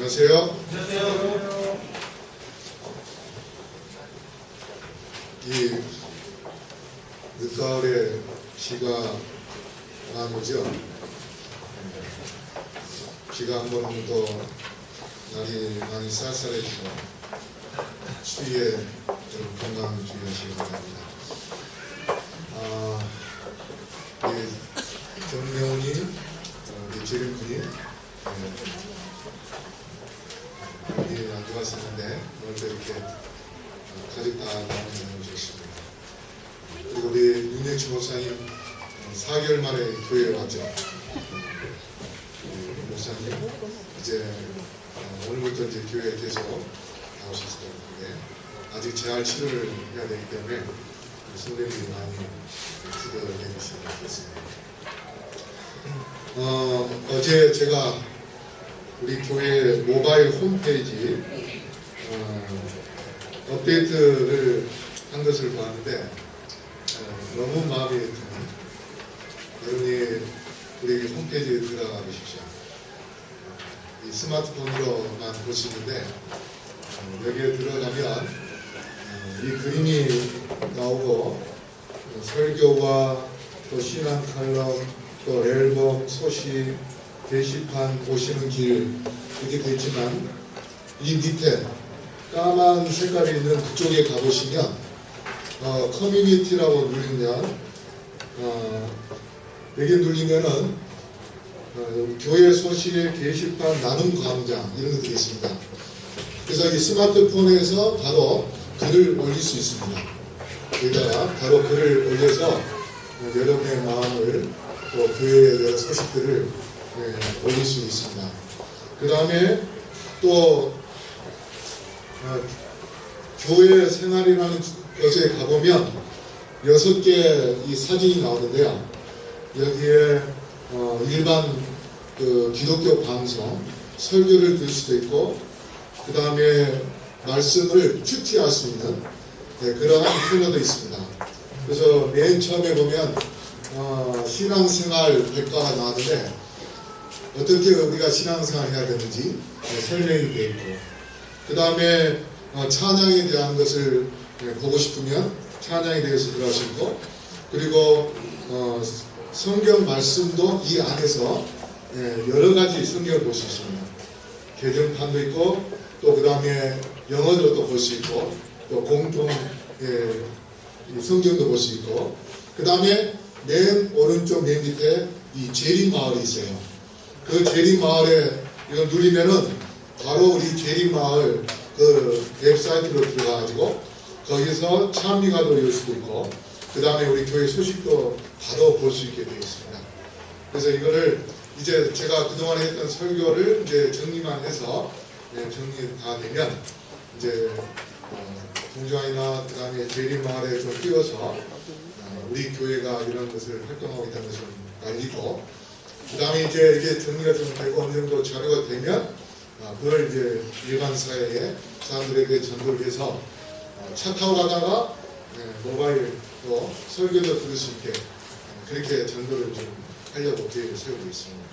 안녕하세요. 안녕하세요. 이 늦가을에 비가 많이 오죠. 비가 한 번 더 날이 많이 쌀쌀해지고 추위에 여러분 건강 주의하시기 바랍니다. 정명훈이 우리 재림군이 여기 앉아왔었는데 오늘 또 이렇게 가족 다 나오셨습니다. 그리고 우리 윤영치 목사님 4개월 만에 교회에 왔죠. 목사님 이제 오늘부터 이제 교회에 계속 나오셨을 텐데 아직 재활 치료를 해야 되기 때문에 선배님이 많이 기도를 해주시면 좋겠습니다. 어제 제가 우리 교회 모바일 홈페이지 업데이트를 한 것을 봤는데 너무 마음에 드는 여러분이 우리 홈페이지에 들어가 보십시오. 이 스마트폰으로만 볼 수 있는데 여기에 들어가면 이 그림이 나오고 설교와 또 신앙 칼럼 또 앨범 소식 게시판 오시는 길 이렇게 되어 있지만 이 밑에 까만 색깔이 있는 그쪽에 가보시면 커뮤니티라고 누르면 여기 누르면은 교회 소식 게시판 나눔 광장 이런 것들이 있습니다. 그래서 이 스마트폰에서 바로 글을 올릴 수 있습니다. 여기다가 바로 글을 올려서 여러분의 마음을 또 교회에 대한 소식들을 올릴 수 있습니다. 그 다음에 또 교회 생활이라는 것에 가보면 6개 이 사진이 나오는데요. 여기에 일반 기독교 방송 설교를 들을 수도 있고 그 다음에 말씀을 큐티할 수 있는 그러한 코너도 있습니다. 그래서 맨 처음에 보면 신앙생활 백과가 나왔는데 어떻게 우리가 신앙생활 해야 되는지 설명이 되어 있고 그 다음에 찬양에 대한 것을 보고 싶으면 찬양에 대해서 들어가시고 그리고 성경 말씀도 이 안에서 여러 가지 성경을 볼 수 있습니다. 개정판도 있고 또 그 다음에 영어로 또 볼 수 있고 또 공통 성경도 볼 수 있고 그 다음에 맨 오른쪽 맨 밑에 이 재림마을이 있어요. 그 재림마을에 이걸 누르면은 바로 우리 재림마을 그 웹사이트로 들어가가지고 거기서 찬미가도 열 수도 있고 그 다음에 우리 교회 소식도 바로 볼 수 있게 되어 있습니다. 그래서 이거를 이제 제가 그동안 했던 설교를 이제 정리만 해서 정리 다 되면 이제 동주아이나 그 다음에 재림마을에 좀 띄워서 우리 교회가 이런 것을 활동하고 있다는 것을 알리고 그 다음에 이제 이게 정리가 좀 되고 어느 정도 자료가 되면 그걸 이제 일반 사회에 사람들에게 전도를 해서 차 타고 가다가 모바일로 설교도 들을 수 있게 그렇게 전도를 좀 하려고 계획을 세우고 있습니다.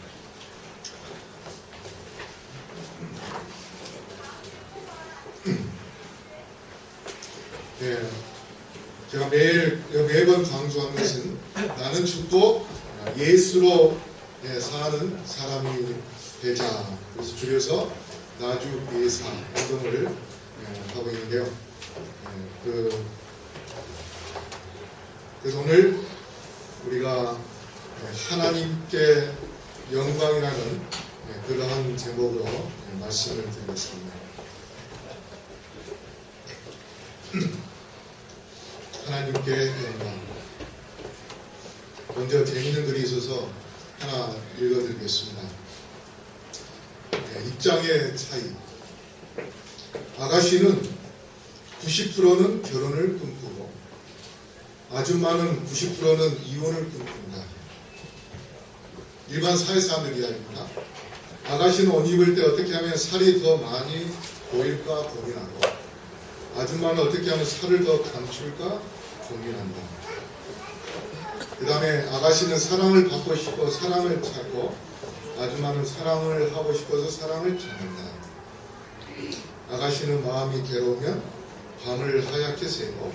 제가 매번 강조하는 것은 나는 죽고 예수로 사는 사람이 되자. 그래서 줄여서 나주 예사 운동을 하고 있는데요. 그래서 오늘 우리가 하나님께 영광이라는 그러한 제목으로 말씀을 드리겠습니다. 하나님께 영광. 먼저 재미있는 글이 있어서 하나 읽어드리겠습니다. 입장의 차이. 아가씨는 90%는 결혼을 꿈꾸고 아줌마는 90%는 이혼을 꿈꾼다. 일반 사회 사람들 이야기입니다. 아가씨는 옷 입을 때 어떻게 하면 살이 더 많이 보일까 고민하고 아줌마는 어떻게 하면 살을 더 감출까 고민한다. 그 다음에 아가씨는 사랑을 받고 싶어 사랑을 찾고 아줌마는 사랑을 하고 싶어서 사랑을 찾는다. 아가씨는 마음이 괴로우면 밤을 하얗게 새고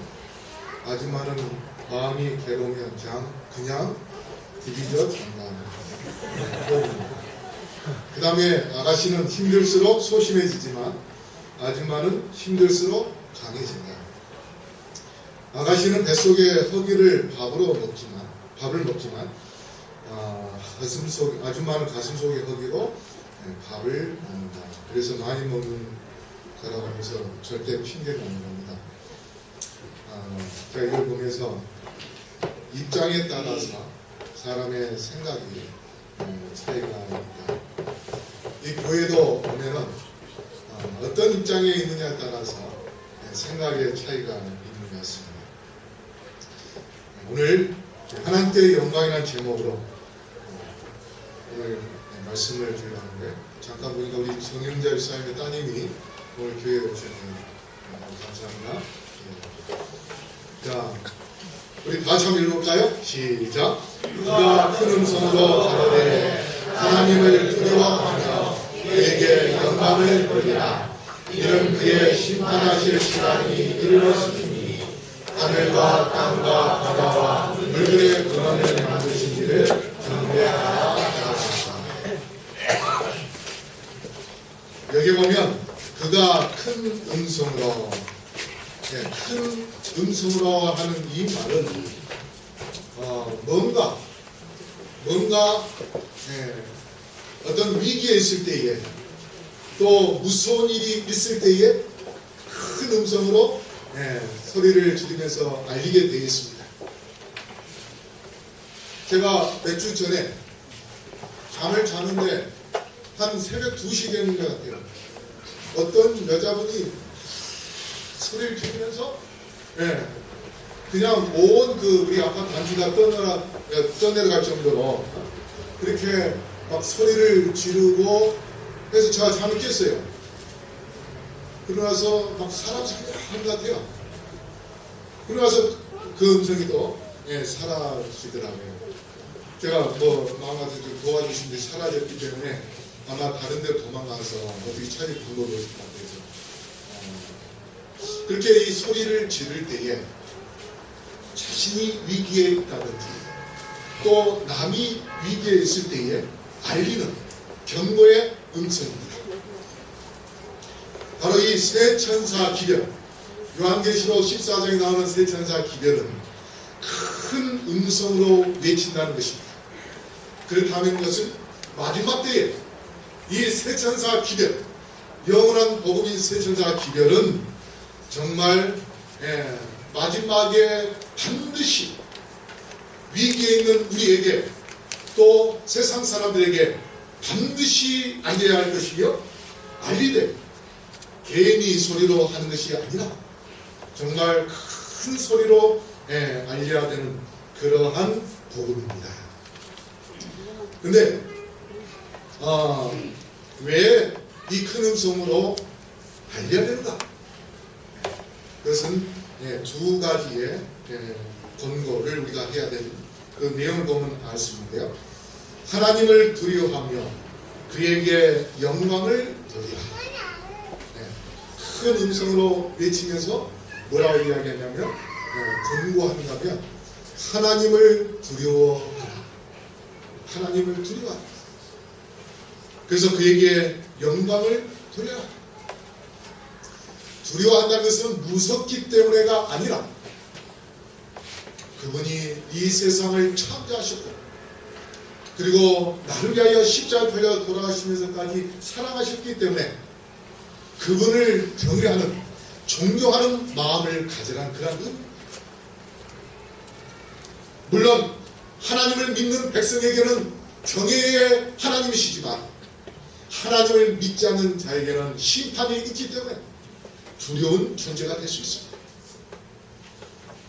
아줌마는 마음이 괴로우면 그냥 디비져 잔다. 그 다음에 아가씨는 힘들수록 소심해지지만 아줌마는 힘들수록 강해진다. 아가씨는 뱃속에 허기를 밥을 먹지만 아줌마는 가슴 속에 허기로 밥을 먹는다. 그래서 많이 먹는 거라고 하면서 절대 핑계를 안 겁니다. 제가 이걸 보면서 입장에 따라서 사람의 생각이 차이가 납니다. 이 교회도 보면은 어떤 입장에 있느냐에 따라서 생각의 차이가 있는 것 같습니다. 오늘 하나님께 영광이라는 제목으로 오늘 말씀을 드리려고 하는데, 잠깐 보니까 우리 정영자 집사님의 따님이 오늘 교회에 오셨네요. 감사합니다. 자, 우리 다 같이 한번 읽어볼까요? 시작. 그가 큰 음성으로 가로되 하나님을 두려워하며 그에게 영광을 돌리라. 이는 그의 심판하실 시간이 이르렀으니 하늘과 땅과 바다와 물들의 근원을 만드신 이를 경배하라 하셨다. 여기 보면 그가 큰 음성으로 하는 이 말은 뭔가 어떤 위기에 있을 때에 또 무서운 일이 있을 때에 큰 음성으로 소리를 지르면서 알리게 되어 있습니다. 제가 몇 주 전에 잠을 자는데 한 새벽 2시 되는 것 같아요. 어떤 여자분이 소리를 지르면서 그냥 온 우리 아파트 단지가 떠내려갈 정도로 그렇게 막 소리를 지르고 해서 제가 잠을 깼어요. 그러고 나서 막 사람 소리가 하는 것 같아요. 그러고 나서 그 음성이 또 사라지더라고요. 제가 마음 같아서 도와주신데 사라졌기 때문에 아마 다른 데로 도망가서 어떻게 찾을 방법이 없을 것 같아서 그렇게 이 소리를 지를 때에 자신이 위기에 있다든지 또 남이 위기에 있을 때에 알리는 경고의 음성입니다. 바로 이 세 천사 기별, 요한계시록 14장에 나오는 세 천사 기별은 큰 음성으로 외친다는 것입니다. 그렇다는 것은 마지막 때에 이 세 천사 기별, 영원한 복음인 세 천사 기별은 정말 마지막에 반드시 위기에 있는 우리에게 또 세상 사람들에게 반드시 알려야 할 것이며 알리되 개인이 소리로 하는 것이 아니라 정말 큰 소리로 알려야 되는 그러한 복음입니다. 근데 왜 이 큰 음성으로 알려야 되는가? 그것은 두 가지의 권고를 우리가 해야 되는 그 내용을 보면 알 수 있는데요. 하나님을 두려워하며 그에게 영광을 돌리라. 큰 음성으로 외치면서 뭐라고 이야기하냐면 권고하는가 하면 하나님을 두려워하라. 하나님을 두려워하라. 그래서 그에게 영광을 돌려라. 두려워한다는 것은 무섭기 때문에가 아니라 그분이 이 세상을 창조하셨고 그리고 나를 위하여 십자가에 달려 돌아가시면서까지 사랑하셨기 때문에 그분을 경외하는 존경하는 마음을 가지라는 그런 의미. 물론 하나님을 믿는 백성에게는 경외의 하나님이시지만 하나님을 믿지 않는 자에게는 심판이 있기 때문에 두려운 존재가 될 수 있습니다.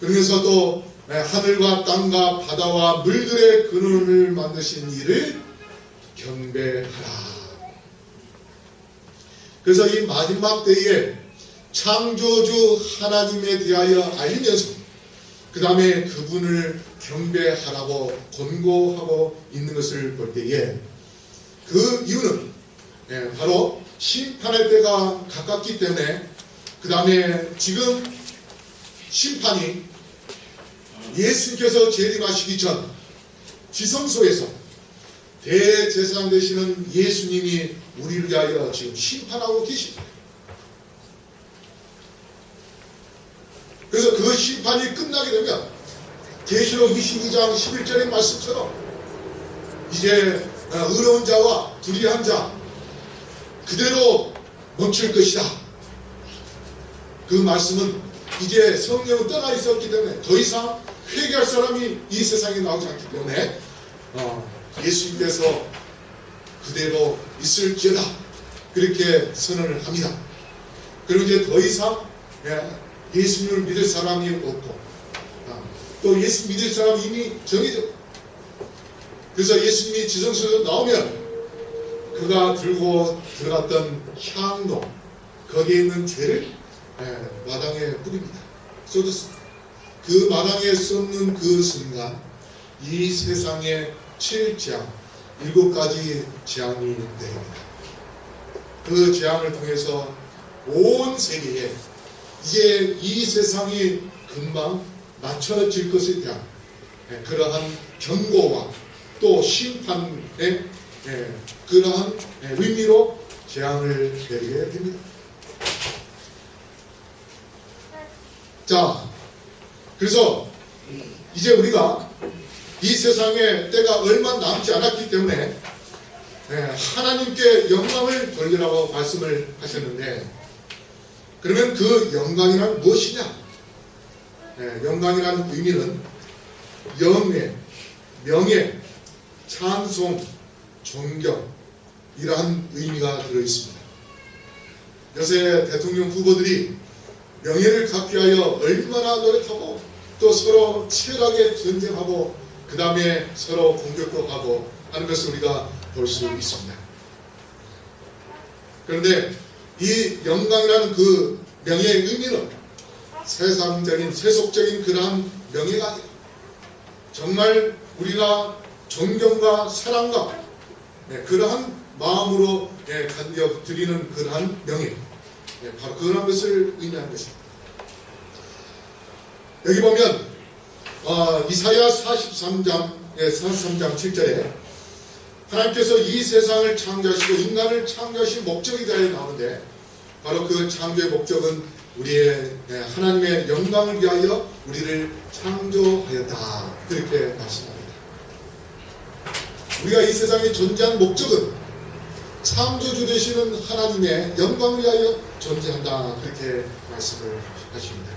그러면서 또 하늘과 땅과 바다와 물들의 근원을 만드신 이를 경배하라. 그래서 이 마지막 때에 창조주 하나님에 대하여 알리면서 그 다음에 그분을 경배하라고 권고하고 있는 것을 볼 때에 그 이유는 바로 심판의 때가 가깝기 때문에 그 다음에 지금 심판이 예수님께서 재림하시기 전 지성소에서 대제사장 되시는 예수님이 우리를 위하여 지금 심판하고 계십니다. 그래서 그 심판이 끝나게 되면 계시록 22장 11절의 말씀처럼 이제 의로운 자와 불의한 자 그대로 멈출 것이다. 그 말씀은 이제 성령은 떠나 있었기 때문에 더 이상 회개할 사람이 이 세상에 나오지 않기 때문에 예수님께서 그대로 있을지어다 그렇게 선언을 합니다. 그리고 이제 더 이상 예수님을 믿을 사람이 없고 또 예수 믿을 사람이 이미 정해져. 그래서 예수님이 지성소에서 나오면 그가 들고 들어갔던 향로 거기에 있는 죄를 마당에 뿌립니다. 쏟았습니다. 그 마당에 쏟는 그 순간 이 세상의 7재앙 7가지 재앙이 내립니다. 그 재앙을 통해서 온 세계에 이제 이 세상이 금방 맞춰질 것에 대한 그러한 경고와 또 심판의 그러한 의미로 재앙을 내리게 됩니다. 자, 그래서 이제 우리가 이 세상에 때가 얼마 남지 않았기 때문에 하나님께 영광을 돌리라고 말씀을 하셨는데 그러면 그 영광이란 무엇이냐? 영광이라는 의미는 영예, 명예, 찬송, 존경 이러한 의미가 들어있습니다. 요새 대통령 후보들이 명예를 갖기 위하여 얼마나 노력하고 또 서로 치열하게 전쟁하고 그 다음에 서로 공격도 하고 하는 것을 우리가 볼 수 있습니다. 그런데 이 영광이라는 그 명예의 의미는 세상적인 세속적인 그러한 명예가 아니라 정말 우리가 존경과 사랑과 그러한 마음으로 간격 드리는 그러한 명예 바로 그런 것을 의미하는 것입니다. 여기 보면 이사야 43장 7절에 하나님께서 이 세상을 창조하시고 인간을 창조하신 목적에 대해 나오는데 바로 그 창조의 목적은 우리의 하나님의 영광을 위하여 우리를 창조하였다 그렇게 말씀합니다. 우리가 이 세상에 존재한 목적은 창조주 되시는 하나님의 영광을 위하여 존재한다 그렇게 말씀을 하십니다.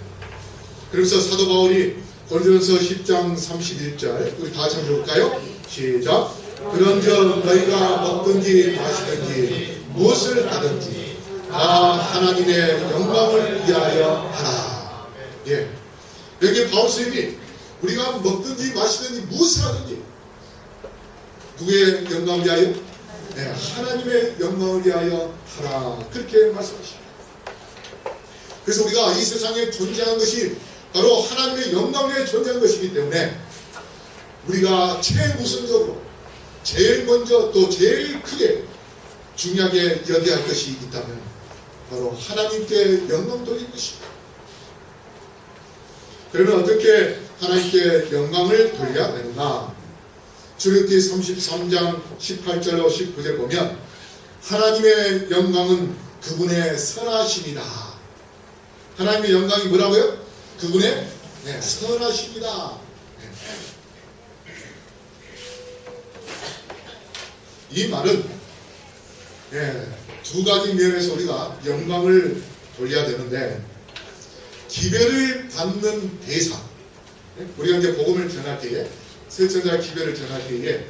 그래서 사도 바울이 고린도전서 10장 31절 우리 다 같이 한번 볼까요? 시작. 그런즉 너희가 먹든지 마시든지 무엇을 하든지 다 하나님의 영광을 위하여 하라. 예. 여기 바울 스님이 우리가 먹든지 마시든지 무엇을 하든지 누구의 영광을 위하여? 하나님의 영광을 위하여 하라. 그렇게 말씀하십니다. 그래서 우리가 이 세상에 존재하는 것이 바로 하나님의 영광을 위해 존재하는 것이기 때문에 우리가 최우선적으로 제일 먼저 또 제일 크게 중요하게 여겨야 할 것이 있다면 바로 하나님께 영광 돌릴 것입니다. 그러면 어떻게 하나님께 영광을 돌려야 되는가? 출애굽기 33장 18절로 19절 보면 하나님의 영광은 그분의 선하심이다. 하나님의 영광이 뭐라고요? 그분의 선하심이다. 이 말은 두 가지 면에서 우리가 영광을 돌려야 되는데 기별을 받는 대상 우리가 이제 복음을 전할 때에 세천자 기별을 전할 때에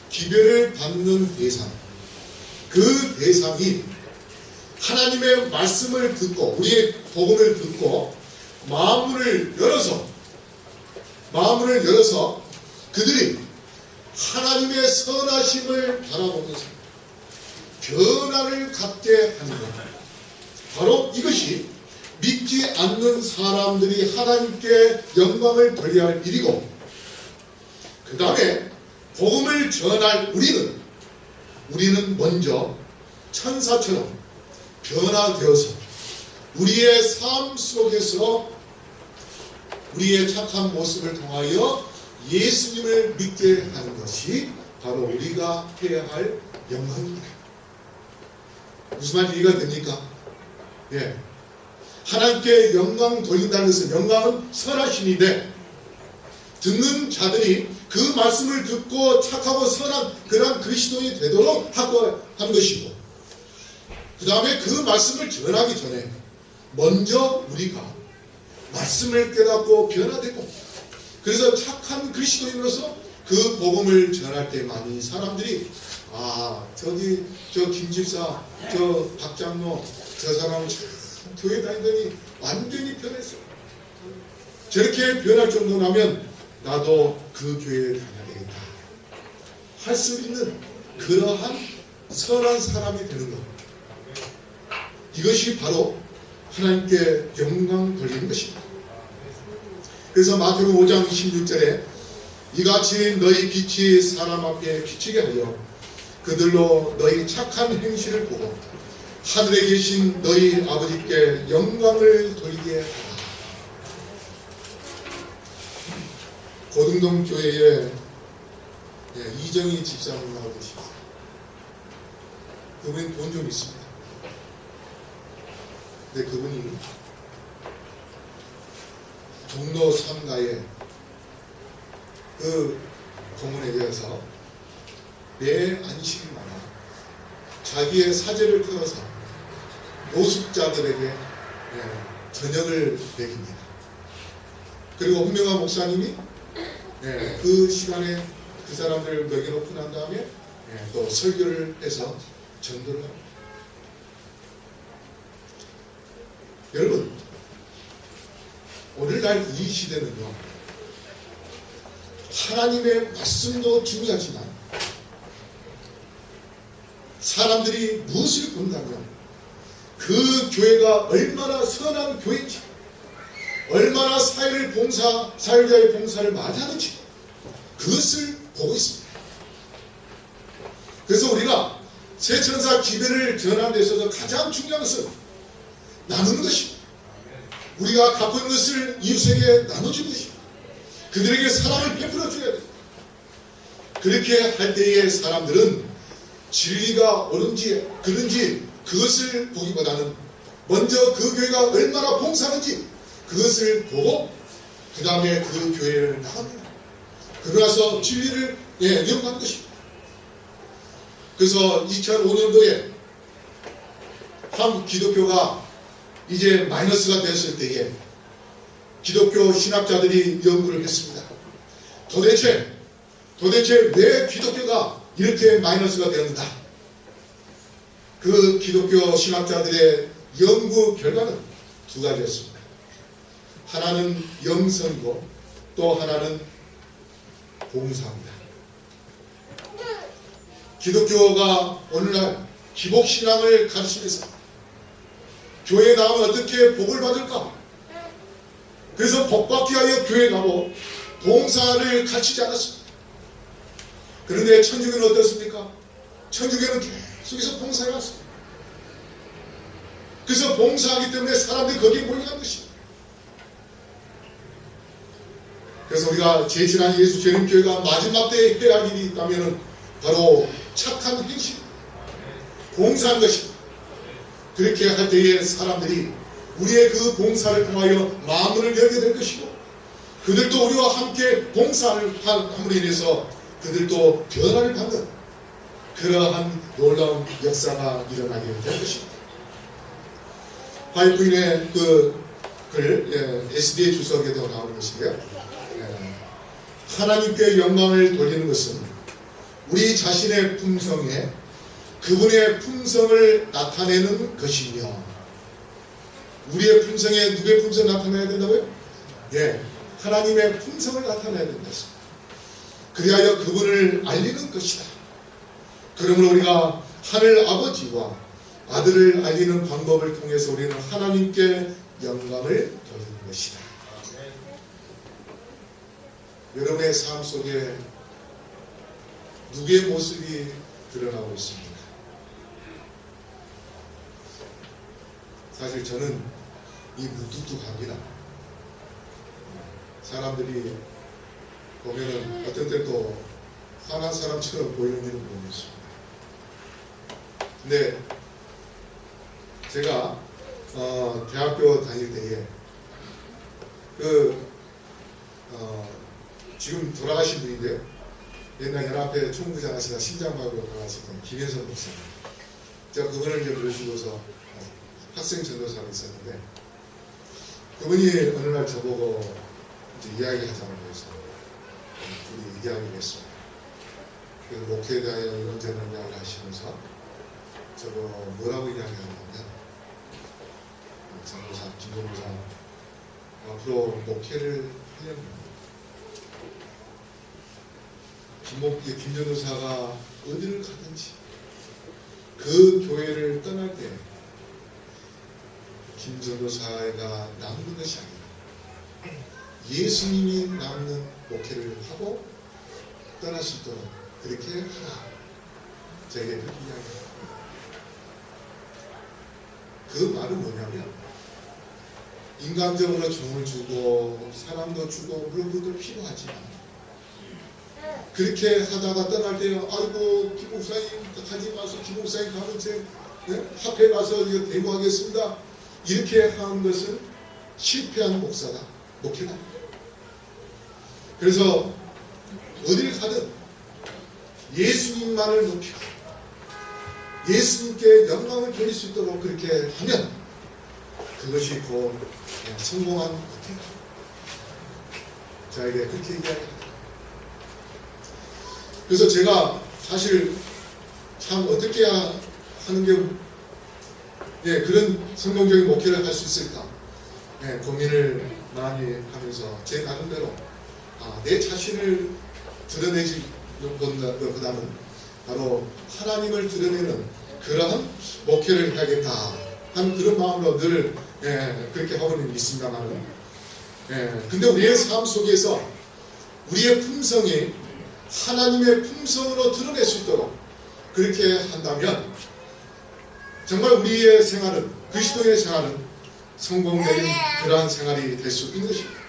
기별을 받는 대상 그 대상이 하나님의 말씀을 듣고 우리의 복음을 듣고 마음을 열어서 그들이 하나님의 선하심을 바라보면서 변화를 갖게 하는 것. 바로 이것이 믿지 않는 사람들이 하나님께 영광을 돌려야 할 일이고 그 다음에 복음을 전할 우리는 먼저 천사처럼 변화되어서 우리의 삶 속에서 우리의 착한 모습을 통하여 예수님을 믿게 하는 것이 바로 우리가 해야 할 영광입니다. 무슨 말 이해가 됩니까? 예. 하나님께 영광 돌린다는 것은, 영광은 선하심인데 듣는 자들이 그 말씀을 듣고 착하고 선한 그런 그리스도인이 되도록 하는 것이고, 그 다음에 그 말씀을 전하기 전에 먼저 우리가 말씀을 깨닫고 변화되고, 그래서 착한 그리스도인으로서 그 복음을 전할 때 많이 사람들이 저기 저 김집사, 저 박장로, 저 사람은 참 교회 다니더니 완전히 변했어. 저렇게 변할 정도라면 나도 그 교회에 다녀야 되겠다 할 수 있는 그러한 선한 사람이 되는 것. 이것이 바로 하나님께 영광 돌리는 것입니다. 그래서 마태복음 5장 16절에 이같이 너희 빛이 사람 앞에 비치게 하여 그들로 너희 착한 행실을 보고 하늘에 계신 너희 아버지께 영광을 돌리게 하라. 고등동 교회에 이정희 집사님 나오고 계십니다. 그분이 돈 좀 있습니다. 근데 그분이 종로 3가에 그 공원에 대해서 매 안식일마다 자기의 사제를 태워서 노숙자들에게 저녁을 먹입니다. 그리고 홍명화 목사님이 그 시간에 그 사람들을 먹여놓고 난 다음에 또 설교를 해서 전도를 합니다. 여러분, 오늘날 이 시대는요, 하나님의 말씀도 중요하지만 사람들이 무엇을 본다면 그 교회가 얼마나 선한 교회인지, 얼마나 사회자의 봉사를 많이 하는지 그것을 보고 있습니다. 그래서 우리가 세천사 기별을 전하는 데 있어서 가장 중요한 것은 나누는 것입니다. 우리가 갖고 있는 것을 이웃에게 나눠주는 것입니다. 그들에게 사랑을 베풀어 줘야 됩니다. 그렇게 할 때에 사람들은 진리가 옳은지 그른지 그것을 보기보다는 먼저 그 교회가 얼마나 봉사하는지 그것을 보고 그 다음에 그 교회를 나갑니다. 그러고 나서 진리를 연구하는 것입니다. 그래서 2005년도에 한국 기독교가 이제 마이너스가 됐을 때에 기독교 신학자들이 연구를 했습니다. 도대체 왜 기독교가 이렇게 마이너스가 되었는가? 그 기독교 신학자들의 연구 결과는 두 가지였습니다. 하나는 영성이고 또 하나는 봉사입니다. 기독교가 오늘날 기복신앙을 가르치면서 교회에 나가면 어떻게 복을 받을까? 그래서 복받기 하여 교회에 가고 봉사를 가르치지 않았습니다. 그런데 천주교는 어떻습니까? 천주교는 계속해서 봉사를 했습니다. 그래서 봉사하기 때문에 사람들이 거기에 몰려간 것입니다. 그래서 우리가 제7한 예수 재림교회가 마지막 때에 해야 할 일이 있다면 바로 착한 행실, 봉사하는 것입니다. 그렇게 할 때에 사람들이 우리의 그 봉사를 통하여 마음을 열게 될 것이고 그들도 우리와 함께 봉사를 함으로 인해서 그들도 변화를 받는 그러한 놀라운 역사가 일어나게 될 것입니다. 화이트인의 그 글 SDA 주석에도 나오는 것인데요. 하나님께 영광을 돌리는 것은 우리 자신의 품성에 그분의 품성을 나타내는 것이며, 우리의 품성에 누구의 품성을 나타내야 된다고요? 하나님의 품성을 나타내야 된다. 그리하여 그분을 알리는 것이다. 그러므로 우리가 하늘 아버지와 아들을 알리는 방법을 통해서 우리는 하나님께 영광을 돌리는 것이다. 여러분의 삶 속에 누구의 모습이 드러나고 있습니까? 사실 저는 이 무뚝뚝합니다. 사람들이 보면은 어떤 때 또 화난 사람처럼 보이는 일은 모르겠습니다. 근데 제가 대학교 다닐 때에 지금 돌아가신 분인데요. 옛날 연합회 총무장 하시다 심장마비로 돌아가셨던 김현선 목사님. 제가 그분을 이제 모시고서 학생 전도사로 있었는데 그분이 어느 날 저보고 이제 이야기하자고 해서 둘이 이야기를 했어요. 그 목회에 대하여 이런저런 이야기를 하시면서 저보고 뭐라고 이야기하냐면 전도사, 김전도사 앞으로 목회를 하려면 김전도사가 어디를 가든지 그 교회를 떠날 때 김전도사가 남는 것이 아니라 예수님이 남는 목회를 하고 떠날 수 있도록 그렇게 하라. 저에게 그렇게 이야기합니다. 그 말은 뭐냐면 인간적으로 종을 주고 사람도 주고 그런 것도 필요하지만 그렇게 하다가 떠날 때 아이고 김목사님 가지 마서 김목사님 가면 제 합회 가서 이거 대모하겠습니다. 이렇게 하는 것은 실패한 목사다. 목회다. 그래서 어디를 가든 예수님만을 높이고 예수님께 영광을 돌릴 수 있도록 그렇게 하면 그것이 곧 성공한 목회다. 저에게 그렇게 얘기합니다. 그래서 제가 사실 참 어떻게 하는 게 그런 성공적인 목회를 할 수 있을까 고민을 많이 하면서 제 나름대로 내 자신을 드러내지 보다는 바로 하나님을 드러내는 그러한 목회를 해야겠다 하는 그런 마음으로 늘 그렇게 하고는 있습니다만 근데 우리의 삶 속에서 우리의 품성이 하나님의 품성으로 드러낼 수 있도록 그렇게 한다면 정말 우리의 생활은 그리스도의 생활은 성공적인 그러한 생활이 될 수 있는 것입니다.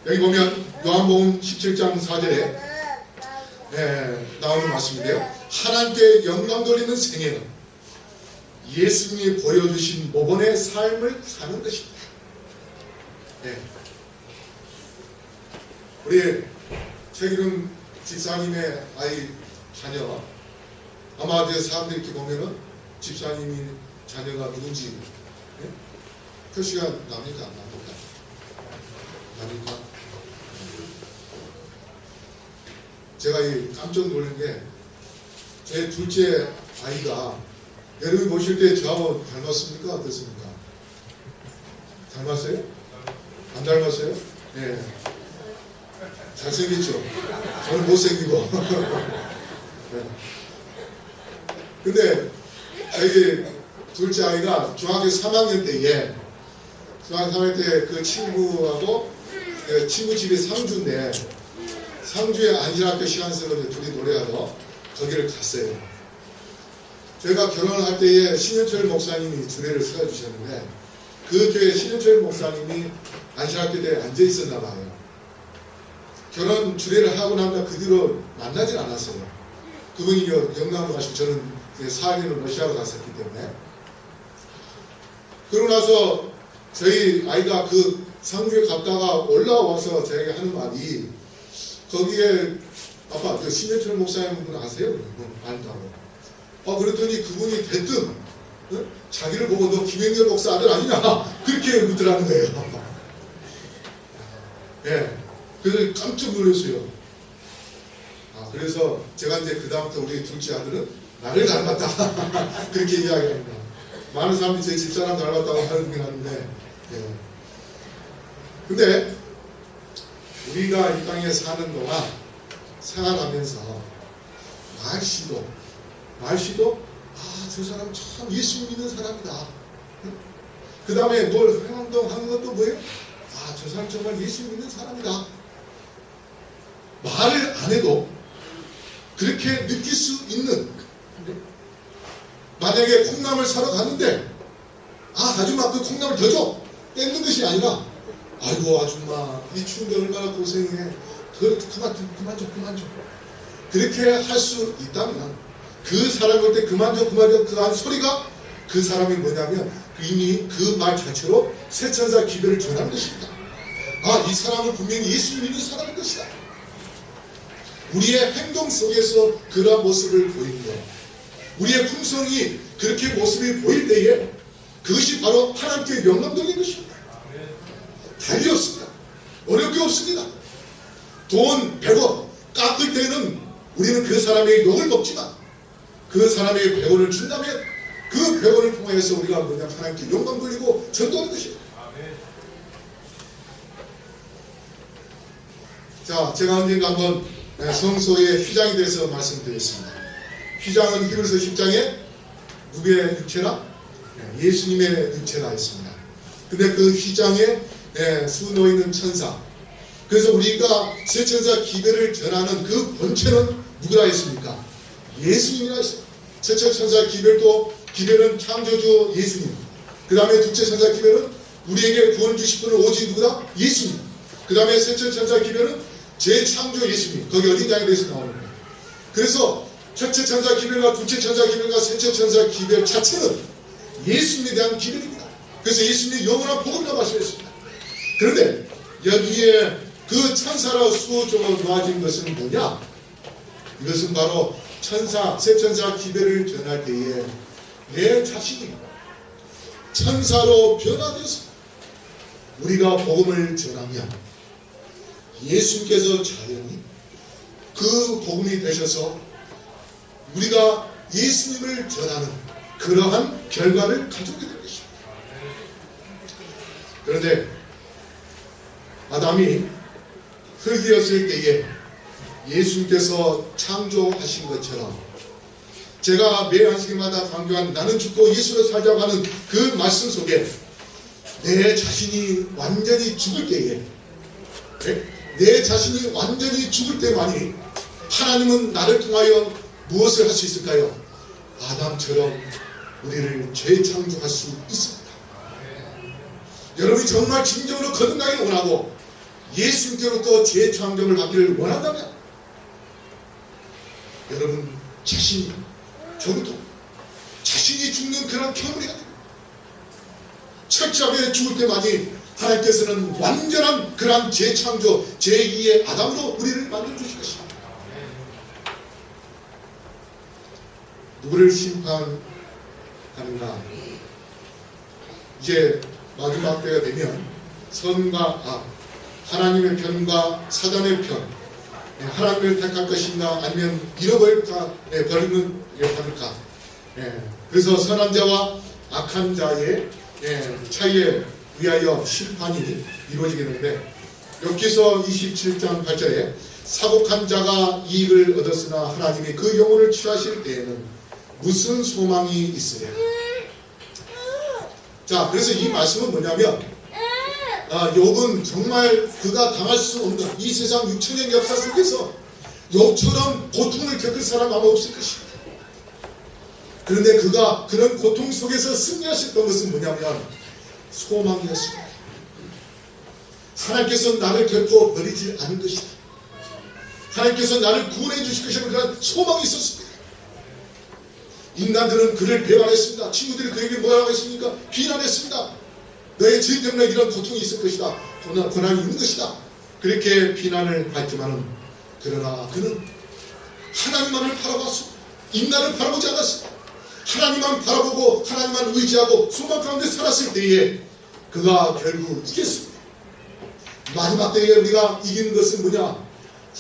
여기 보면 요한복음 17장 4절에 나오는 말씀인데요. 하나님께 영광 돌리는 생애는 예수님이 보여주신 모범의 삶을 사는 것입니다. 우리 최기름 집사님의 아이 자녀 아마 사람들이 이렇게 보면은 집사님이 자녀가 누군지 표시가 납니까? 안 납니까? 납니까? 제가 깜짝 놀란 게 제 둘째 아이가 여러분이 보실 때 저하고 닮았습니까? 어떻습니까? 닮았어요? 안 닮았어요? 네. 잘생겼죠? 저는 못생기고. 네. 근데 저희 둘째 아이가 중학교 3학년 때에 중학교 3학년 때 그 친구하고 친구 집이 상주인데 상주에 안신학교 시간서로 둘이 노래하러 거기를 갔어요. 제가 결혼을 할 때에 신현철 목사님이 주례를 서주셨는데 그 교회 신현철 목사님이 안신학교 때에 앉아 있었나 봐요. 결혼 주례를 하고 나면 그 뒤로 만나질 않았어요. 그분이 영남으로 가시고 저는 4학년을 러시아로 갔었기 때문에 그러고 나서 저희 아이가 그 상주에 갔다가 올라와서 저에게 하는 말이 거기에 아빠 그 신현철 목사님 분 아세요? 안다고. 그랬더니 그분이 대뜸 자기를 보고 너 김행렬 목사 아들 아니냐 그렇게 묻더라는 거예요. 그래서 깜짝 놀랐어요. 그래서 제가 이제 그 다음부터 우리 둘째 아들은 나를 닮았다 그렇게 이야기합니다. 많은 사람들이 제 집사람 닮았다고 하는 하는데 근데 우리가 이 땅에 사는 동안 생활하면서 말씨도 저 사람 참 예수 믿는 사람이다. 그 다음에 뭘 행동하는 것도 뭐예요? 저 사람 정말 예수 믿는 사람이다. 말을 안 해도 그렇게 느낄 수 있는 만약에 콩나물 사러 갔는데 아줌마 그 콩나물 더 줘! 뺏는 것이 아니라 아이고 아줌마 이 추운데 얼마나 고생해. 그만 줘. 그렇게 할 수 있다면 그 사람이 올 때 그만 줘 그 한 소리가 그 사람이 뭐냐면 이미 그 말 자체로 세천사 기별을 전하는 것입니다. 이 사람은 분명히 예수를 믿는 사람인 것이다. 우리의 행동 속에서 그러한 모습을 보이는 것, 우리의 품성이 그렇게 모습이 보일 때에 그것이 바로 하나님께 영광 돌리는 것입니다. 달리 없습니다. 어려울 게 없습니다. 돈 100원 깎을 때는 우리는 그 사람의 욕을 먹지만 그 사람의 100원을 준다면 그 100원을 통해서 우리가 하나님께 영광 돌리고 전도하는 것입니다. 자, 제가 언젠가 한번 성소의 휘장에 대해서 말씀드렸습니다. 휘장은 히브리서 10장에 누구의 육체라? 예수님의 육체라 했습니다. 근데 그 휘장에 수놓이는 천사, 그래서 우리가 세천사 기별을 전하는 그 본체는 누구라 했습니까? 예수님이라 했습니다. 세천사 기별은 창조주 예수님, 그 다음에 둘째 천사 기별은 우리에게 구원 주실 분은 오직 누구다? 예수님. 그 다음에 셋째 천사 기별은 재창조 예수님. 거기 어딘가에 대해서 나오는 거예요. 그래서 첫째 천사 기별과 둘째 천사 기별과 셋째 천사 기별 자체는 예수님에 대한 기별입니다. 그래서 예수님이 영원한 복음이라고 말씀했습니다. 그런데 여기에 그 천사로 수어져 놓아진 것은 뭐냐? 이것은 바로 세 천사 기별을 전할 때에 내 자신이 천사로 변화되어서 우리가 복음을 전하면 예수님께서 자연히 그 복음이 되셔서 우리가 예수님을 전하는 그러한 결과를 가져오게 될 것입니다. 그런데 아담이 흙이었을 때에 예수님께서 창조하신 것처럼 제가 매일 안식일마다 강조한 나는 죽고 예수로 살자고 하는 그 말씀 속에 내 자신이 완전히 죽을 때에 내 자신이 완전히 죽을 때만이 하나님은 나를 통하여 무엇을 할 수 있을까요? 아담처럼 우리를 재창조할 수 있습니다. 여러분이 정말 진정으로 거듭나기를 원하고 예수님께로부터 재창조를 받기를 원한다면 여러분 자신이 저부터 자신이 죽는 그런 경험이 철저하게 죽을 때만이 하나님께서는 완전한 그런 재창조 제2의 아담으로 우리를 만들어 주실 것입니다. 누구를 심판하는가? 이제 마지막 때가 되면 선과 하나님의 편과 사단의 편, 하나님을 택할 것인가 아니면 잃어버릴까, 버리는 받을까. 그래서 선한 자와 악한 자의 차이에 위하여 심판이 이루어지게 되는데, 욥기서 27장 8절에 사곡한 자가 이익을 얻었으나 하나님이 그 영혼을 취하실 때에는 무슨 소망이 있으랴. 자, 그래서 이 말씀은 뭐냐면 욥은 정말 그가 당할 수 없는 이 세상 6천년 역사 속에서 욥처럼 고통을 겪을 사람 아마 없을 것입니다. 그런데 그가 그런 고통 속에서 승리하셨던 것은 뭐냐면 소망이었습니다. 하나님께서 나를 결코 버리지 않을 것이다. 하나님께서 나를 구원해 주실 것이라는 그런 소망이 있었습니다. 인간들은 그를 배반했습니다. 친구들이 그에게 뭐라고 했습니까? 비난했습니다. 너의 죄 때문에 이런 고통이 있을 것이다. 고난이 있는 것이다. 그렇게 비난을 받지만은 그러나 그는 하나님만을 바라봤습니다. 인간을 바라보지 않았습니다. 하나님만 바라보고 하나님만 의지하고 소망 가운데 살았을 때에 그가 결국 이겼습니다. 마지막 때에 우리가 이기는 것은 뭐냐?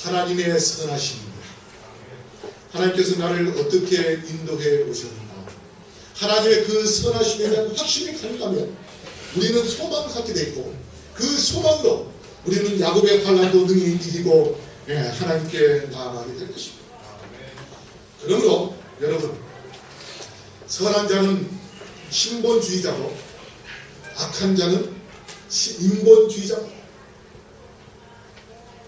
하나님의 선하심입니다. 하나님께서 나를 어떻게 인도해 오셨는가? 하나님의 그 선하심에 대한 확신이 가능하면 우리는 소망을 갖게 돼 있고 그 소망으로 우리는 야곱의 환난도 능히 이기고 하나님께 나아가게 될 것입니다. 그러므로 여러분, 선한 자는 신본주의자고 악한 자는 인본주의자입니다.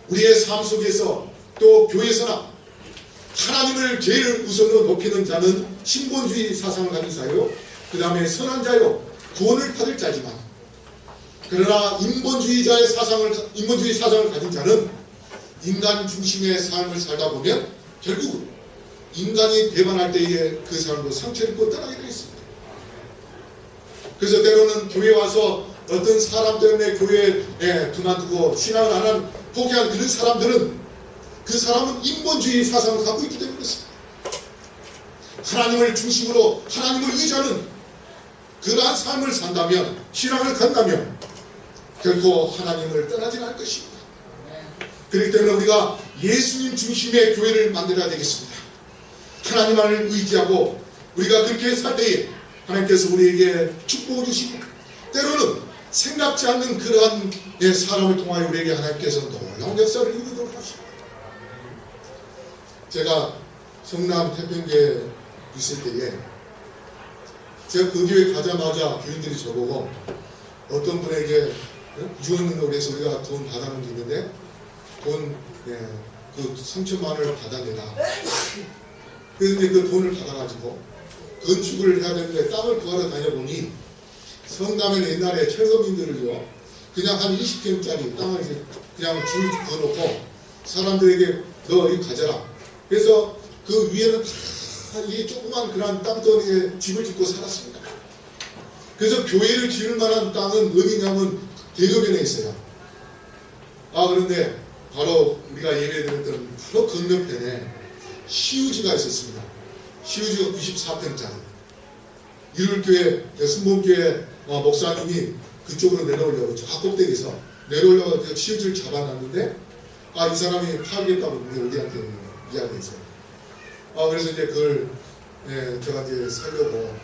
우리의 삶 속에서 또 교회에서나 하나님을 제일 우선으로 높이는 자는 신본주의 사상을 가진 자요, 그 다음에 선한 자요, 구원을 받을 자지만, 그러나 인본주의 사상을 가진 자는 인간 중심의 삶을 살다 보면 결국 인간이 배반할 때에 그 사람도 상처를 입고 떠나게 되어 있습니다. 그래서 때로는 교회에 와서 어떤 사람 때문에 교회에 그만두고 신앙을 안 한 포기한 그런 사람들은 그 사람은 인본주의 사상을 갖고 있기 때문에 그렇습니다. 하나님을 중심으로 하나님을 의지하는 그러한 삶을 산다면, 신앙을 간다면 결코 하나님을 떠나지 않을 것입니다. 그렇기 때문에 우리가 예수님 중심의 교회를 만들어야 되겠습니다. 하나님을 의지하고 우리가 그렇게 살 때에 하나님께서 우리에게 축복을 주시고, 때로는 생각지 않는 그러한 사람을 통하여 우리에게 하나님께서 놀라운 역사를 이루도록 하십니다. 제가 성남 태평교에 있을 때에 제가 그 교회 가자마자 교인들이 저보고 어떤 분에게 유언으로 해서 우리가 돈 받아놓은 게 있는데 돈 그 3천만 원을 받아내라. 그래서 이제 그 돈을 받아가지고 건축을 해야 되는데 땅을 구하러 다녀보니 성남에는 옛날에 철거민들을요 그냥 한 20평짜리 땅을 이제 그냥 줄 그어놓고 사람들에게 너 이거 가져라. 그래서 그 위에는 이 조그만 그런 땅덩이에 집을 짓고 살았습니다. 그래서 교회를 지을 만한 땅은 어디냐면 대로변에 있어요. 그런데 바로 우리가 예배드렸던 바로 건너편에 시우지가 있었습니다. 시우지가 94평짜리. 일요일교회, 순복음교회 목사님이 그쪽으로 내려오려고 저 꼭대기에서 내려오려고 시우지를 잡아놨는데 이 사람이 파괴했다고 우리한테 이야기했어요. 그래서 이제 그걸 제가 이제 살려고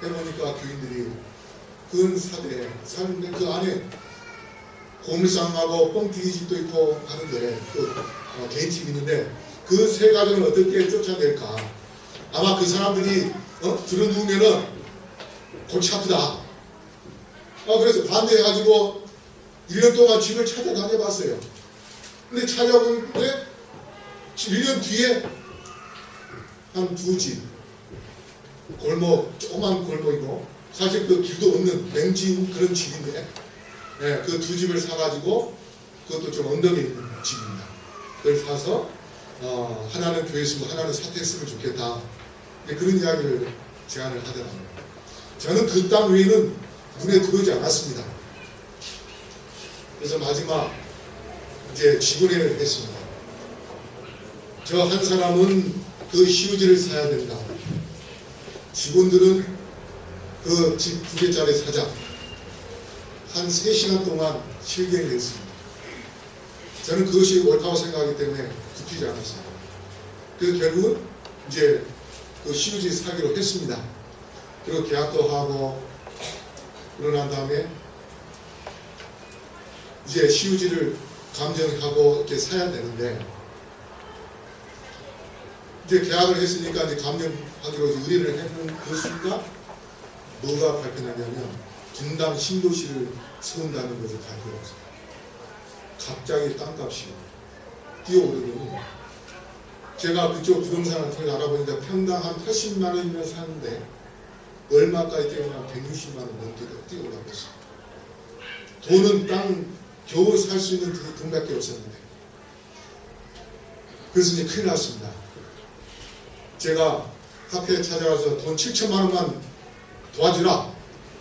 해보니까 교인들이 그 사대에 사는데 그 안에 고물상하고 뻥튀기 집도 있고 하는데 또 개인집이 있는데 그 세 가정을 어떻게 쫓아낼까. 아마 그 사람들이 들어누우면은 골치 아프다. 그래서 반대해가지고 1년 동안 집을 찾아다녀봤어요. 근데 찾아보는데 1년 뒤에 한 2집 골목, 조그만 골목이고 사실 그 길도 없는 맹진 그런 집인데 그 2집을 사가지고 그것도 좀 언덕에 있는 집입니다. 그걸 사서 하나는 교회 쓰고 하나는 사택 쓰면 좋겠다. 그런 이야기를 제안을 하더라고요. 저는 그 땅 외에는 눈에 들어오지 않았습니다. 그래서 마지막 이제 직원회를 했습니다. 저 한 사람은 그 시우지를 사야 된다. 직원들은 그 집 2개짜리 사자. 한 3시간 동안 실갱을 했습니다. 저는 그것이 옳다고 생각하기 때문에 굽히지 않았어요. 그래서 결국은 이제 그 시우지 사기로 했습니다. 그리고 계약도 하고 그러고 난 다음에 이제 시우지를 감정하고 이렇게 사야 되는데 이제 계약을 했으니까 이제 감정하기로 의뢰를 했는 그 순간 뭐가 발표나냐면 분당 신도시를 세운다는 것을 발표를 했어요. 갑자기 땅값이 뛰어오르더니 제가 그쪽 부동산을 통해 알아보니까 평당 한 80만 원이면 사는데 얼마까지 뛰어오르면 160만 원 넘게 뛰어오르고 있어요. 돈은 땅 겨우 살 수 있는 돈밖에 없었는데 그래서 이제 큰일 났습니다. 제가 카페에 찾아와서 돈 7천만 원만 도와주라,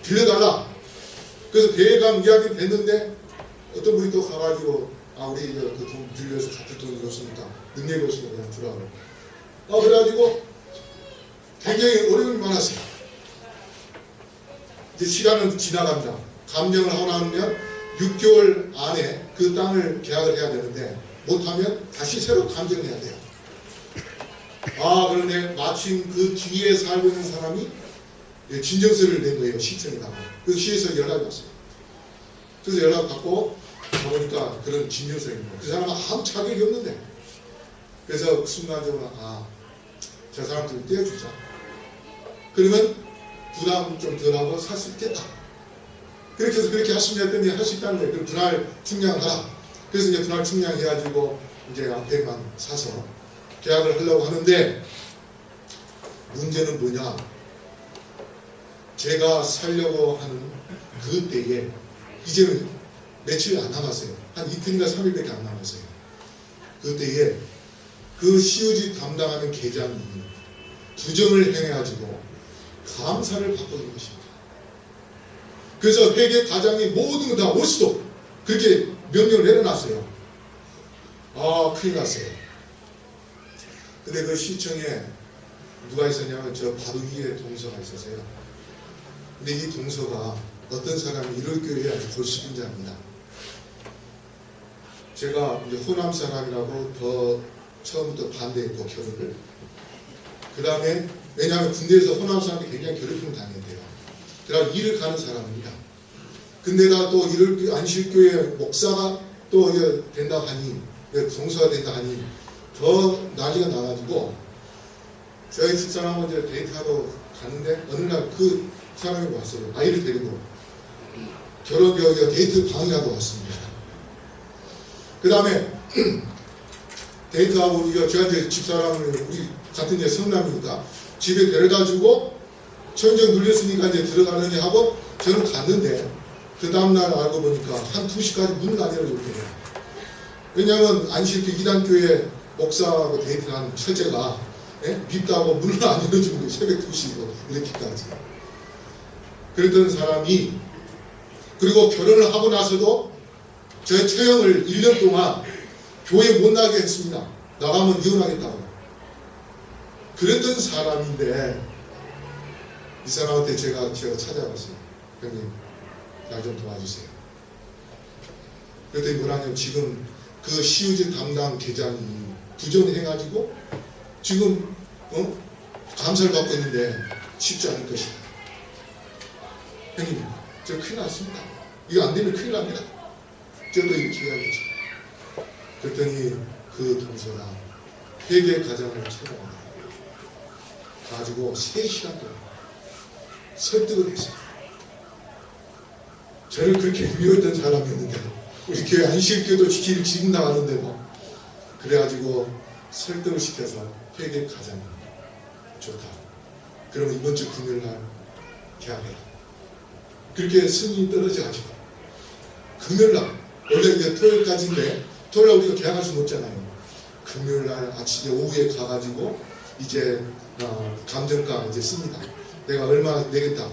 빌려달라. 그래서 대강 이야기 됐는데 어떤 분이 또 가가지고 우리 그 돈 빌려서 갚을 돈이 없으니까 능력이 없으니까 그냥 주라고. 그래가지고 굉장히 어려움이 많았어요. 이제 시간은 지나갑니다. 감정을 하고 나면 6개월 안에 그 땅을 계약을 해야 되는데 못하면 다시 새로 감정을 해야 돼요. 그런데 마침 그 뒤에 살고 있는 사람이 진정서를 낸 거예요. 시청에다가. 그래서 시에서 연락이 왔어요. 그래서 연락 받고 가보니까 그런 진정서인 거예요. 그 사람은 아무 자격이 없는데. 그래서 순간적으로 저 사람들을 떼어주자. 그러면 부담 좀 덜하고 살 수 있겠다. 그렇게 해서 그렇게 하시면 했더니 할 수 있다는 거예요. 그럼 분할 측량하라. 그래서 이제 분할 측량해가지고 이제 앞에만 사서 계약을 하려고 하는데 문제는 뭐냐? 제가 살려고 하는 그 때에 이제는 며칠 안 남았어요. 한 이틀인가 3일밖에 안 남았어요. 그 때에 그 시우지 담당하는 계장이 부정을 행해가지고 감사를 바꾸는 것입니다. 그래서 회계 과장이 모든 거 다 올수록 그렇게 명령을 내려놨어요. 아, 큰일 났어요. 근데 그 시청에 누가 있었냐면 저 바로 위에 동서가 있었어요. 근데 이 동서가 어떤 사람이 이럴 교회에 아주 골수빈자입니다. 제가 이제 호남 사람이라고 더 처음부터 반대했고 결혼을. 그 다음에 왜냐하면 군대에서 호남 사람들이 굉장히 괴롭힘을 당했대요. 그래서 일을 가는 사람입니다. 근데다 또 이럴 안식교회 목사가 또 된다 하니 동서가 된다 하니 더 난리가 나가지고 저희 집사람하고 이제 데이트하러 갔는데 어느 날 그 사람이 왔어요. 아이를 데리고 결혼 데이트 방해하고 왔습니다. 그 다음에 데이트하고 제가 이제 집사람을 우리 같은 이제 성남이니까 집에 데려다주고 천정 눌렸으니까 이제 들어가느니 하고 저는 갔는데 그 다음날 알고 보니까 한 2시까지 문을 안 열어줬대요. 왜냐하면 안식교 2단교회 목사하고 데이트한 첫째가 밉다고 문을 안 열어주는 거예요. 새벽 2시고 이렇게까지. 그랬던 사람이 그리고 결혼을 하고 나서도 저 처형을 1년 동안 교회 못 나가게 했습니다. 나가면 이혼하겠다고. 그랬던 사람인데 이 사람한테 제가 찾아갔어요. 형님 나 좀 도와주세요. 그랬더니 뭐라냐면 지금 그 시우지 담당 계장이 부정해가지고 지금 감사를 받고 있는데 쉽지 않을 것이다. 형님 저 큰일 났습니다. 이거 안 되면 큰일 납니다. 저도 이렇게 해야겠죠. 그랬더니 그 동서가 회계 과장을 찾아갑니다. 가지고 3시간 동안 설득을 했어요. 저를 그렇게 미워했던 사람이었는데 우리 교회 안식교도 지키를 지금 나가는데 뭐 그래가지고 설득을 시켜서 회계 과장이 좋다. 그러면 이번 주 금요일날 계약해라. 그렇게 승인이 떨어져가지고 금요일날 원래 이제 토요일까지인데 토요일날 우리가 계약할 수는 없잖아요. 금요일날 아침에 오후에 가가지고 이제 감정가 이제 씁니다. 내가 얼마 내겠다.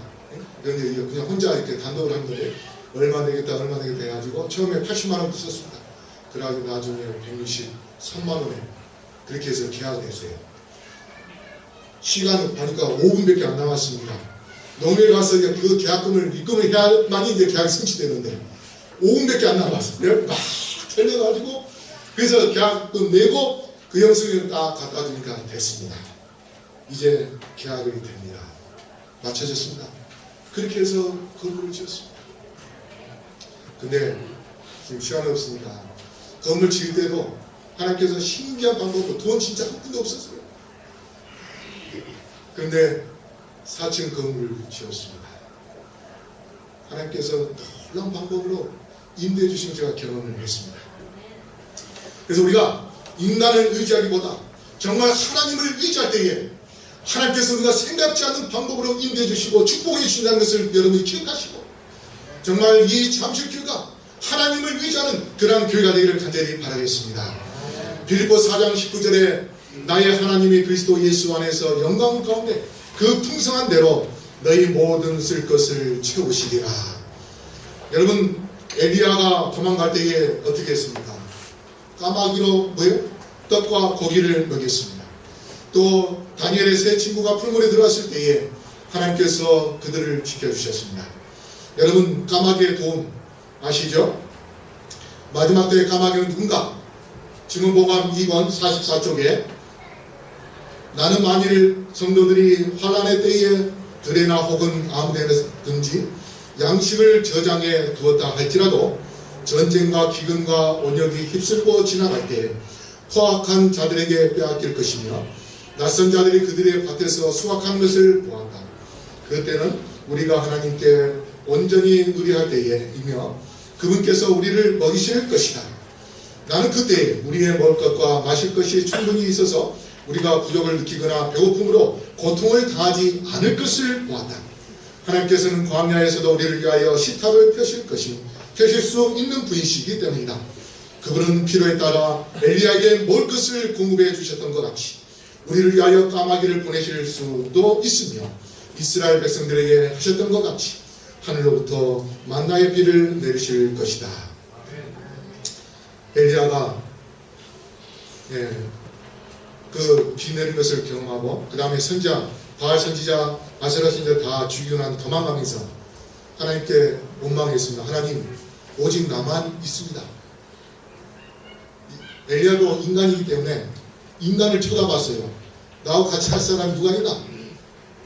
그런데 그냥 혼자 이렇게 단독으로 한 건데 얼마 내겠다 해가지고 처음에 80만 원부터 썼습니다. 그래가지고 나중에 163만 원에 그렇게 해서 계약을 했어요. 시간 보니까 5분밖에 안 남았습니다. 농협에 가서 이제 그 계약금을 입금을 해야만이 이제 계약이 성취되는데 5분밖에 안 남았어요. 막 털려가지고 그래서 계약금 내고 그 영수증을 딱 갖다 주니까 됐습니다. 이제 계약이 됩니다. 맞춰졌습니다. 그렇게 해서 건물을 지었습니다. 근데 지금 시간이 없으니까 건물 지을 때도 하나님께서 신기한 방법으로 돈 진짜 한 푼도 없었어요. 그런데 4층 건물을 지었습니다. 하나님께서 놀라운 방법으로 임대해 주신 제가 결혼을 했습니다. 그래서 우리가 인간을 의지하기보다 정말 하나님을 의지할 때에 하나님께서 우리가 생각지 않는 방법으로 임대해 주시고 축복해 주신다는 것을 여러분이 기억하시고 정말 이 잠실교회가 하나님을 의지하는 그러한 교회가 되기를 간절히 바라겠습니다. 빌립보 4장 19절에 나의 하나님이 그리스도 예수 안에서 영광 가운데 그 풍성한 대로 너희 모든 쓸 것을 채우시리라. 여러분 엘리야가 도망갈 때에 어떻게 했습니까? 까마귀로 떡과 고기를 먹였습니다. 또 다니엘의 세 친구가 풀물에 들어갔을 때에 하나님께서 그들을 지켜주셨습니다. 여러분 까마귀의 도움 아시죠? 마지막 때의 까마귀는 누군가? 증언보감 2권 44쪽에 나는 만일 성도들이 환난의 때에 들에나 혹은 아무데든지 양식을 저장해 두었다 할지라도 전쟁과 기근과 온역이 휩쓸고 지나갈 때 포악한 자들에게 빼앗길 것이며 낯선 자들이 그들의 밭에서 수확한 것을 보았다. 그때는 우리가 하나님께 온전히 의뢰할 때에이며 그분께서 우리를 먹이실 것이다. 나는 그때 우리의 먹을 것과 마실 것이 충분히 있어서 우리가 부족을 느끼거나 배고픔으로 고통을 당하지 않을 것을 보았다. 하나님께서는 광야에서도 우리를 위하여 시탑을 펴실 수 있는 분이시기 때문이다. 그분은 필요에 따라 엘리야에게 먹을 것을 공급해 주셨던 것 같이 우리를 위하여 까마귀를 보내실 수도 있으며 이스라엘 백성들에게 하셨던 것 같이 하늘로부터 만나의 비를 내리실 것이다. 엘리야가 그 비 내린 것을 경험하고 그 다음에 선지자 바알 선지자 아세라 선지자 다 죽이고 난 도망가면서 하나님께 원망했습니다. 하나님 오직 나만 있습니다. 엘리야도 인간이기 때문에 인간을 쳐다봤어요. 나하고 같이 할 사람이 누가 있나?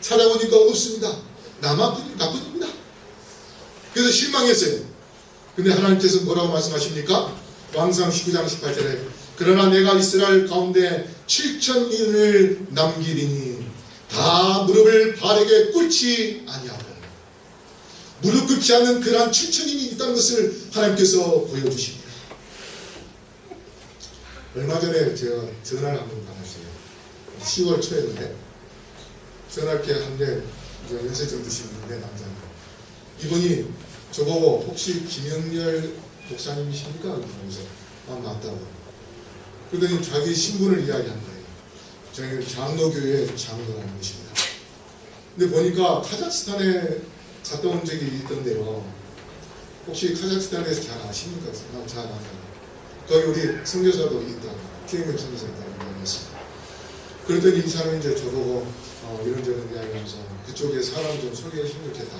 찾아보니까 없습니다. 나만 나뿐입니다. 그래서 실망했어요. 근데 하나님께서 뭐라고 말씀하십니까? 왕상 19장 18절에 그러나 내가 이스라엘 가운데 7,000인을 남기리니 다 무릎을 바알에게 꿇지 아니하고 무릎 꿇지 않는 그러한 7,000인이 있다는 것을 하나님께서 보여주십니다. 얼마 전에 제가 전화를 한번 받았어요. 10월 초였는데 전화께 한데 연세 좀 드신 분인데 남자입니다. 이분이 저보고 혹시 김영렬 목사님이십니까? 그러면서 맞다고. 그러더니 자기 신분을 이야기한 거예요. 저희는 장로교회 장로라는 것입니다. 근데 보니까 카자흐스탄에 갔다 온 적이 있던데요. 혹시 카자흐스탄에서 잘 아십니까? 잘 알아요. 거기 우리 선교사도 있다. TMM 선교사도 있다고 이야기했습니다. 그랬더니 이 사람이 이제 저보고 이런저런 이야기하면서 그쪽에 사람 좀 소개해주면 좋겠다.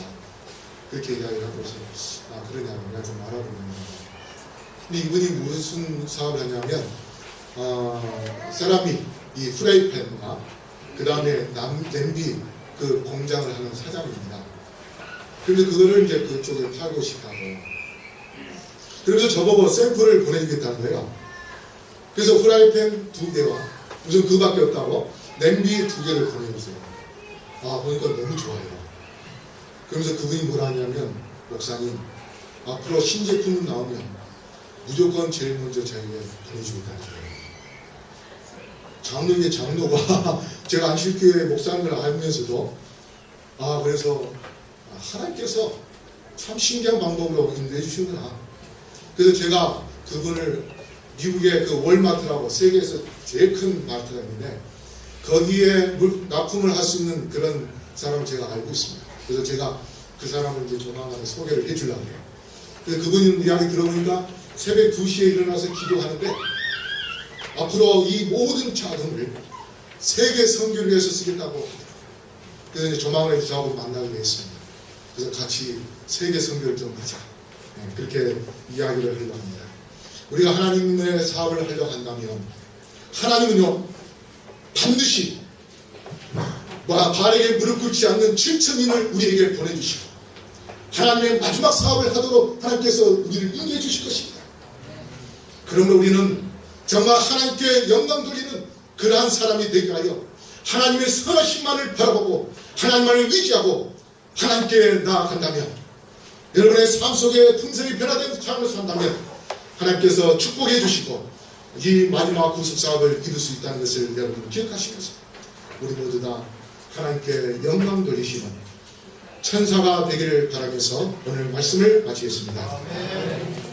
그렇게 이야기를 하고 있어요. 그러냐고 내가 좀 알아보면. 근데 이분이 무슨 사업을 하냐면 세라믹 이 프라이팬과 그 다음에 냄비 그 공장을 하는 사장입니다. 그런데 그거를 이제 그쪽에 팔고 싶다고. 그래서 저보고 샘플을 보내주겠다는 거예요. 그래서 프라이팬 2개와 무슨 그밖에 없다고 냄비 2개를 보내주세요. 보니까 너무 좋아요. 그러면서 그분이 뭐라 하냐면 목사님 앞으로 신제품 나오면 무조건 제일 먼저 저희가 보내주겠다는 거예요. 장로의 장로가 제가 안식교회 목사님을 알면서도 그래서 하나님께서 참 신기한 방법으로 인도해 주시구나. 그래서 제가 그분을 미국의 그 월마트라고 세계에서 제일 큰 마트가 있는데 거기에 납품을 할 수 있는 그런 사람을 제가 알고 있습니다. 그래서 제가 그 사람을 이제 조만간에 소개를 해주려고 해요. 그래서 그분 이야기 들어보니까 새벽 2시에 일어나서 기도하는데 앞으로 이 모든 자금을 세계 선교를 위해서 쓰겠다고 하더라고요. 그래서 이제 조만간에 저하고 만나기로 했습니다. 그래서 같이 세계 선교를 좀 하자. 그렇게 이야기를 하려고 합니다. 우리가 하나님의 사업을 하려고 한다면 하나님은요 반드시 바알에게 무릎 꿇지 않는 7,000인을 우리에게 보내주시고 하나님의 마지막 사업을 하도록 하나님께서 우리를 인도해 주실 것입니다. 그러므로 우리는 정말 하나님께 영광 돌리는 그러한 사람이 되게 하여 하나님의 선하심만을 바라보고 하나님만을 의지하고 하나님께 나아간다면 여러분의 삶 속에 풍성히 변화된 삶을 산다면 하나님께서 축복해 주시고 이 마지막 구속 사업을 이룰 수 있다는 것을 여러분 기억하시면서 우리 모두 다 하나님께 영광 돌리시는 천사가 되기를 바라면서 오늘 말씀을 마치겠습니다. 아멘.